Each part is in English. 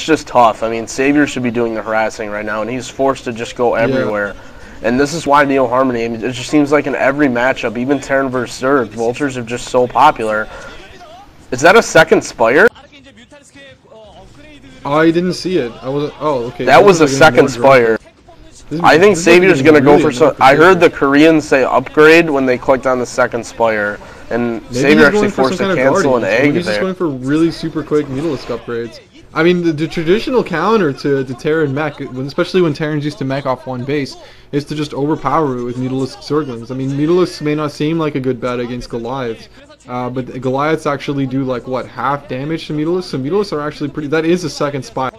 just tough. I mean, Savior should be doing the harassing right now, and he's forced to just go everywhere. And this is why Neo Harmony, I mean, it just seems like in every matchup, even Terran versus Zerg, Vultures are just so popular. Is that a second Spire? I didn't see it. I was okay. That was a second Spire. I think Savior's gonna go for some. I heard the Koreans say upgrade when they clicked on the second Spire, and maybe Savior actually forced to cancel an egg. He's just going for really super quick Mutalisk upgrades. I mean, the traditional counter to Terran mech, especially when Terrans used to mech off one base, is to just overpower it with Mutalisk Zerglings. I mean, Mutalisks may not seem like a good bet against Goliaths, but Goliaths actually do like what, half damage to Mutalisks. So Mutalisks are actually pretty. That is a second Spire.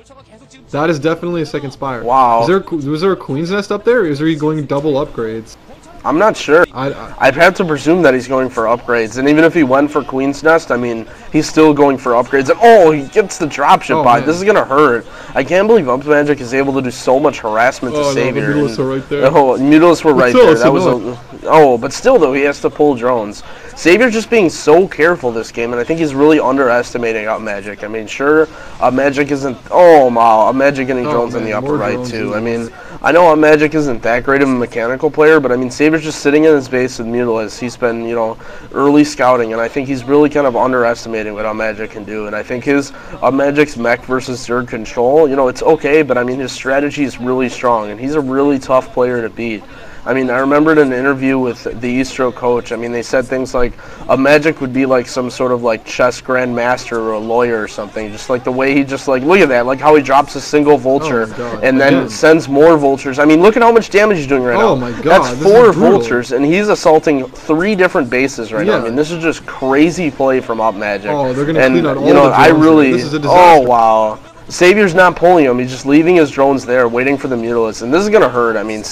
That is definitely a second Spire. Wow. Was there a Queen's Nest up there, or is he going double upgrades? I'm not sure. I'd have to presume that he's going for upgrades. And even if he went for Queen's Nest, I mean, he's still going for upgrades. And oh, he gets the dropship by. This is going to hurt. I can't believe Upmagic is able to do so much harassment to Savior. No, Mutalisks are right there. Oh, Mutalisks were right there. That was but still, though, he has to pull drones. Savior's just being so careful this game, and I think he's really underestimating Upmagic. I mean, sure, Upmagic isn't... Oh, wow, Upmagic getting drones in the upper right, too. I mean, I know Upmagic isn't that great of a mechanical player, but I mean, Savior's just sitting in his base with Mutalisks. He's been, you know, early scouting, and I think he's really kind of underestimating what Upmagic can do. And I think his Upmagic's mech versus Zerg control, you know, it's okay, but I mean, his strategy is really strong, and he's a really tough player to beat. I mean, I remembered an interview with the Eastro coach. I mean, they said things like, Upmagic would be like some sort of like chess grandmaster or a lawyer or something. Just like the way he just like, look at that, like how he drops a single vulture and then sends more vultures. I mean, look at how much damage he's doing right now. Oh my god, that's 4 vultures, and he's assaulting 3 different bases right now. I mean, this is just crazy play from Upmagic. Oh, they're gonna clean out all you know, the I really, this is a disaster. oh wow. Savior's not pulling him. He's just leaving his drones there, waiting for the Mutalisks, and this is gonna hurt. I mean,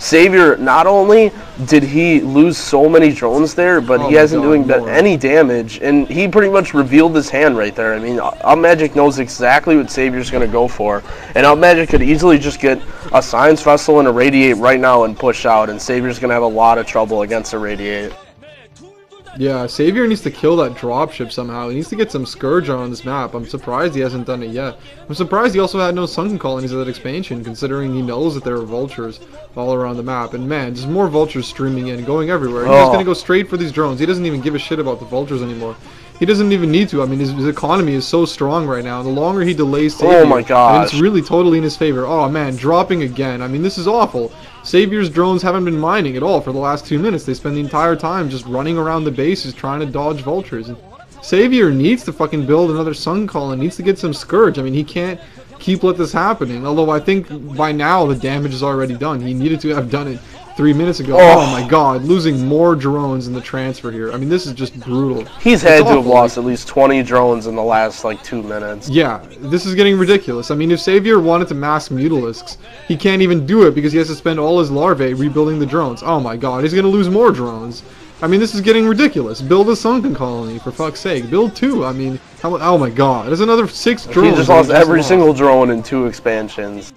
Savior, not only did he lose so many drones there, but he hasn't doing any damage, and he pretty much revealed his hand right there. I mean, Upmagic knows exactly what Savior's going to go for, and Upmagic could easily just get a Science Vessel and a Radiate right now and push out, and Savior's going to have a lot of trouble against a Radiate. Yeah, Savior needs to kill that dropship somehow. He needs to get some Scourge on this map. I'm surprised he hasn't done it yet. I'm surprised he also had no Sunken Colonies of that expansion, considering he knows that there are vultures all around the map. And man, just more vultures streaming in, going everywhere. He's just going to go straight for these drones. He doesn't even give a shit about the vultures anymore. He doesn't even need to. I mean, his economy is so strong right now. The longer he delays Savior, oh my gosh, I mean, it's really totally in his favor. Oh man, dropping again. I mean, this is awful. Savior's drones haven't been mining at all for the last 2 minutes. They spend the entire time just running around the bases trying to dodge vultures. And Savior needs to fucking build another Sun Colony, needs to get some Scourge. I mean, he can't keep let this happening. Although I think by now the damage is already done. He needed to have done it 3 minutes ago. Oh my god, losing more drones in the transfer here. I mean, this is just brutal. He's had to have lost at least 20 drones in the last like 2 minutes. Yeah, this is getting ridiculous. I mean, if Savior wanted to mask Mutalisks, he can't even do it because he has to spend all his larvae rebuilding the drones. Oh my god, he's gonna lose more drones. I mean, this is getting ridiculous. Build a Sunken Colony, for fuck's sake. Build 2. I mean, oh my god, there's another 6 drones. He just lost every single drone in 2 expansions.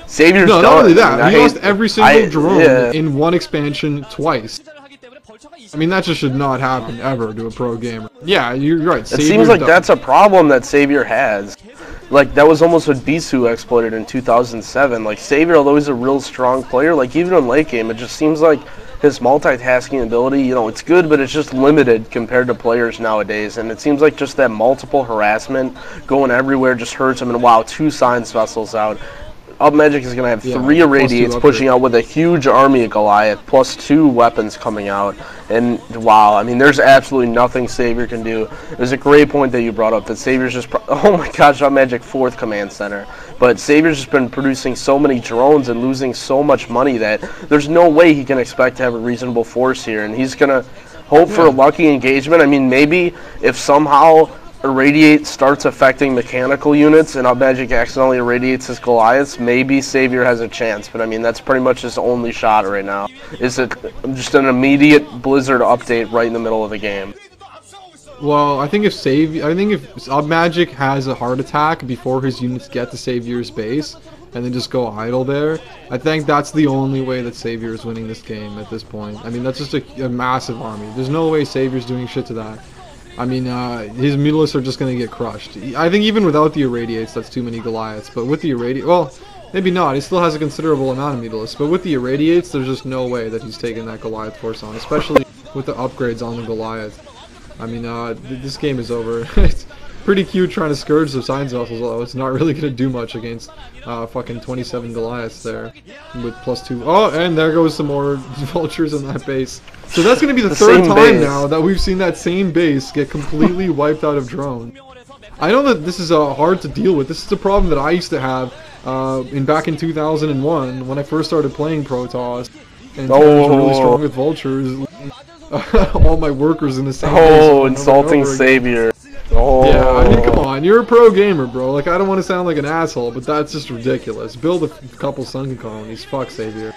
Savior's done. Not only that, he lost every single drone in 1 expansion twice. I mean, that just should not happen ever to a pro gamer. Yeah, you're right. It seems like that's a problem that Savior has. Like, that was almost what Bisu exploited in 2007. Like, Savior, although he's a real strong player, like, even in late game, it just seems like his multitasking ability, you know, it's good, but it's just limited compared to players nowadays. And it seems like just that multiple harassment going everywhere just hurts him. And wow, 2 Science Vessels out. Upmagic is going to have 3 Irradiates pushing out with a huge army of Goliath, plus 2 weapons coming out. And wow, I mean, there's absolutely nothing Savior can do. There's a great point that you brought up, that Savior's just, oh my gosh, Upmagic 4th command center. But Savior's just been producing so many drones and losing so much money that there's no way he can expect to have a reasonable force here. And he's going to hope for a lucky engagement. I mean, maybe if somehow Irradiate starts affecting mechanical units and Upmagic accidentally irradiates his Goliaths, maybe Savior has a chance. But I mean, that's pretty much his only shot right now. Is it just an immediate Blizzard update right in the middle of the game? Well, I think if Upmagic has a heart attack before his units get to Savior's base and then just go idle there, I think that's the only way that Savior is winning this game at this point. I mean, that's just a massive army. There's no way Savior's doing shit to that. I mean, his Mutalisks are just going to get crushed. I think even without the Irradiates, that's too many Goliaths. But with the Irradiates, well, maybe not. He still has a considerable amount of Mutalisks. But with the Irradiates, there's just no way that he's taking that Goliath force on, especially with the upgrades on the Goliath. I mean, this game is over. It's pretty cute trying to scourge the Science Vessels, although it's not really going to do much against fucking 27 Goliaths there with +2. Oh, and there goes some more Vultures in that base. So that's going to be the third time now that we've seen that same base get completely wiped out of drone. I know that this is hard to deal with. This is a problem that I used to have back in 2001 when I first started playing Protoss. And Terrans were really strong with Vultures. All my workers in the same base. Oh, insulting Savior. Oh. Yeah, I mean, come on, you're a pro gamer, bro. Like, I don't want to sound like an asshole, but that's just ridiculous. Build a couple sunken colonies. Fuck Savior.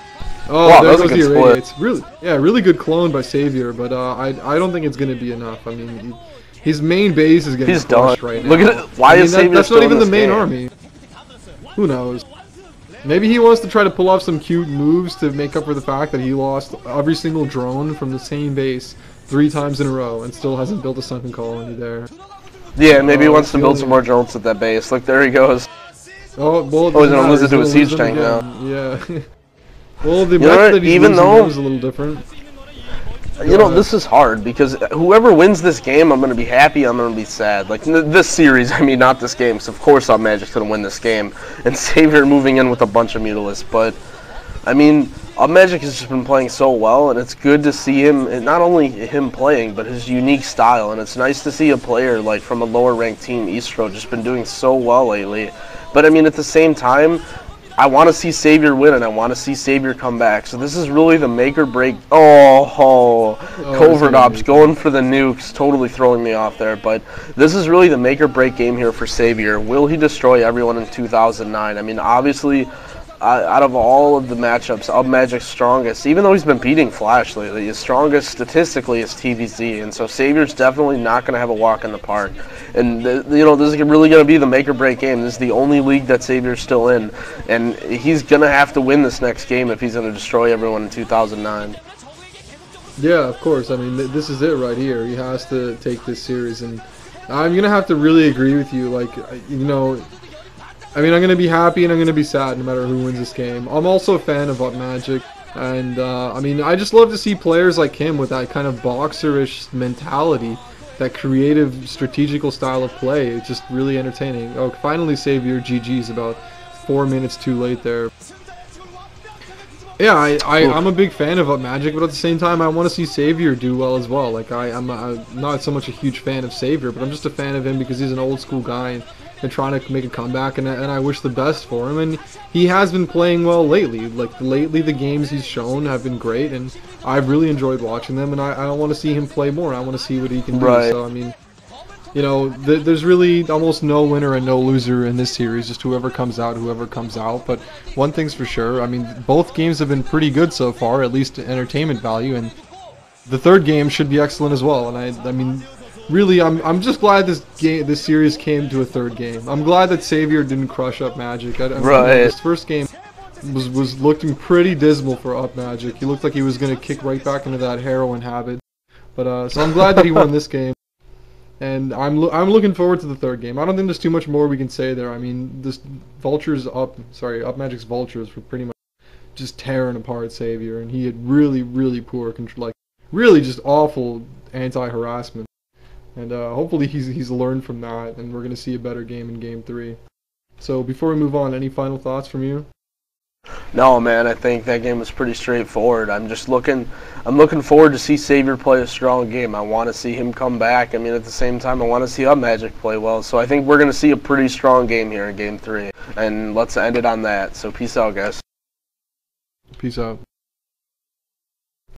Oh, wow, there goes the Irradiates. Really good clone by Savior, but I don't think it's gonna be enough. I mean, his main base is getting crushed right now. Look at it. Why is Savior that's still not even the main game? army. Who knows? Maybe he wants to try to pull off some cute moves to make up for the fact that he lost every single drone from the same base 3 times in a row and still hasn't built a sunken colony there. Yeah, maybe he wants to build some more drones at that base. Look, there he goes. Oh, well, he's gonna lose it to a siege tank now. Yeah. Well, the method that he's losing is a little different. You know, this is hard because whoever wins this game, I'm gonna be happy. I'm gonna be sad. Like this series, I mean, not this game. So of course, Upmagic's gonna win this game, and Savior moving in with a bunch of Mutalisks. But I mean, Upmagic has just been playing so well, and it's good to see him, and not only him playing, but his unique style. And it's nice to see a player like from a lower ranked team, Eastro, just been doing so well lately. But I mean, at the same time, I want to see Savior win, and I want to see Savior come back. So this is really the make or break. Covert Ops going for the nukes, totally throwing me off there. But this is really the make or break game here for Savior. Will he destroy everyone in 2009? I mean, obviously, out of all of the matchups, Upmagic's strongest, even though he's been beating Flash lately, his strongest statistically is TVZ, and so Savior's definitely not going to have a walk in the park. And you know, this is really going to be the make or break game. This is the only league that Savior's still in, and he's going to have to win this next game if he's going to destroy everyone in 2009. Yeah, of course. I mean, this is it right here. He has to take this series, and I'm going to have to really agree with you. Like, you know, I mean, I'm going to be happy and I'm going to be sad no matter who wins this game. I'm also a fan of Upmagic, and I mean, I just love to see players like him with that kind of boxerish mentality, that creative, strategical style of play. It's just really entertaining. Oh, finally Savior GG's about 4 minutes too late there. Yeah, I'm a big fan of Upmagic, but at the same time, I want to see Savior do well as well. Like, I'm not so much a huge fan of Savior, but I'm just a fan of him because he's an old school guy and trying to make a comeback, and I wish the best for him. And he has been playing well lately. Like, lately the games he's shown have been great, and I've really enjoyed watching them, and I want to see him play more. I want to see what he can do. So, I mean, you know, there's really almost no winner and no loser in this series, just whoever comes out. But one thing's for sure, I mean, both games have been pretty good so far, at least entertainment value, and the third game should be excellent as well. And I mean, really, I'm just glad this series came to a third game. I'm glad that Savior didn't crush Upmagic. This first game was looking pretty dismal for Upmagic. He looked like he was gonna kick right back into that heroin habit. But so I'm glad that he won this game. And I'm looking forward to the third game. I don't think there's too much more we can say there. I mean, Upmagic's Vultures were pretty much just tearing apart Savior, and he had really poor control, like really just awful anti-harassment. And hopefully he's learned from that, and we're gonna see a better game in Game 3. So before we move on, any final thoughts from you? No, man, I think that game was pretty straightforward. I'm looking forward to see Savior play a strong game. I want to see him come back. I mean, at the same time, I want to see Upmagic play well. So I think we're going to see a pretty strong game here in Game 3. And let's end it on that. So peace out, guys. Peace out.